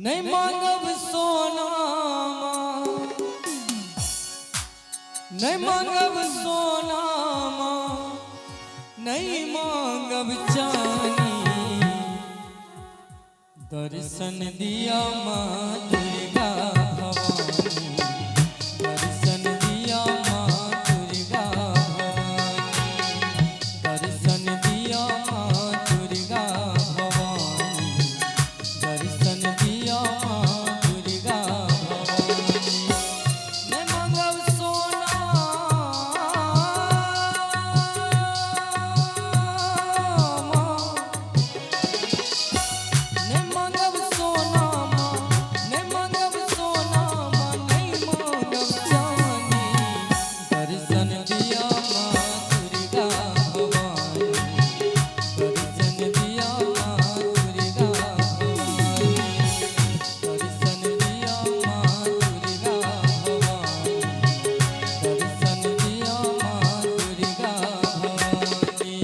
नहीं मांगब सोना नहीं मांगब सोना नहीं मांगब चानी दर्शन दिया माँ दुर्गा भवानी दर्शन दिया माँ दुर्गा भवानी दर्शन दिया माँ दुर्गा भवानी दर्शन दिया माँ दुर्गा भवानी नहीं मांगब सोना नहीं मांगब सोना नहीं मांगब सोना नहीं मांगब चानी दर्शन दिया माँ दुर्गा भवानी दर्शन दिया माँ दुर्गा भवानी दर्शन दिया माँ दुर्गा भवानी दर्शन दिया माँ दुर्गा भवानी।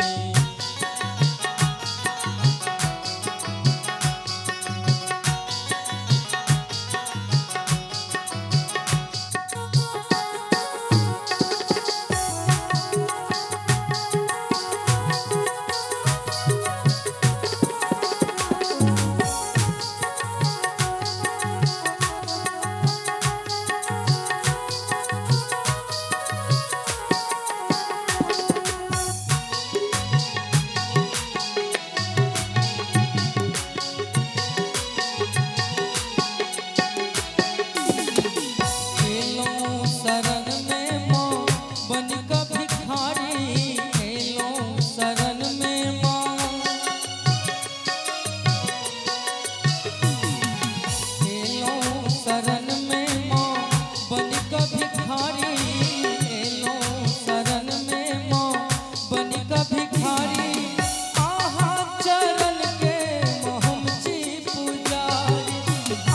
खेलों शरण में माँ बन का भिखारी खेलों शरण में माँ खेलों शरण में माँ बन का भिखारी खेलों शरण में माँ बन का भिखारी आहा चरण के मोहम जी पुजारी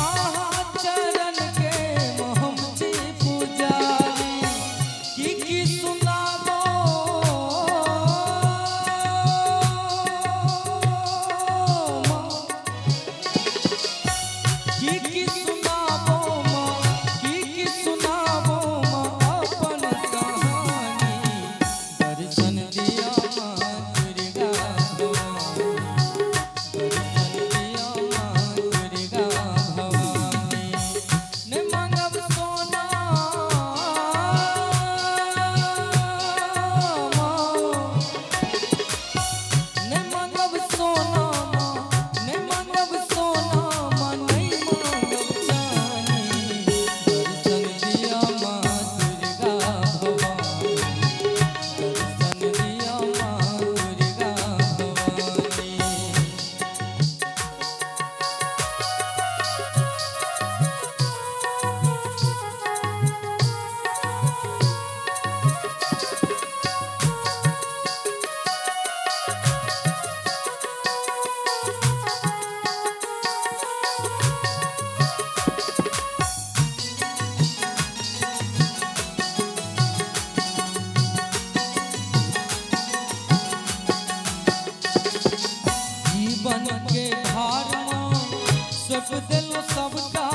आहा चरण के मोहम जी पुजारी की सुनाबो माँ की सुनाबो माँ की सुनाबो माँ अपन कहानी दर्शन दिया माँ दुर्गा भवानी दर्शन दिया माँ दुर्गा भवानी नहीं मांगब सोना नहीं मांगब सोना नहीं मांगब सोना नहीं मांगब चानी दर्शन दिया माँ दुर्गा भवानी दर्शन दिया माँ दुर्गा भवानी। जीवन के भार माँ सौंप देलो सबका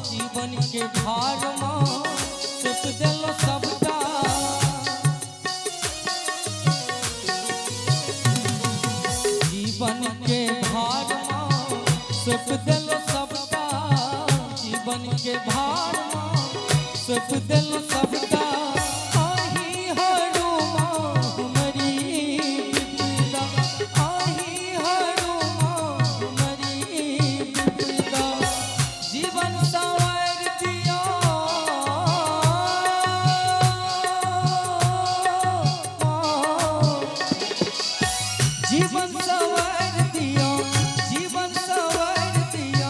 जीवन के भार माँ सौंप देलो सबका जीवन के भार माँ सौंप देलो सबका जीवन के भार माँ सौंप देलो सबका आही हरो माँ हमारी विपदा आही हरो माँ हमारी विपदा जीवन संवार दिया जीवन संवार दिया जीवन संवार दिया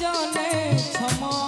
जाने क्षमा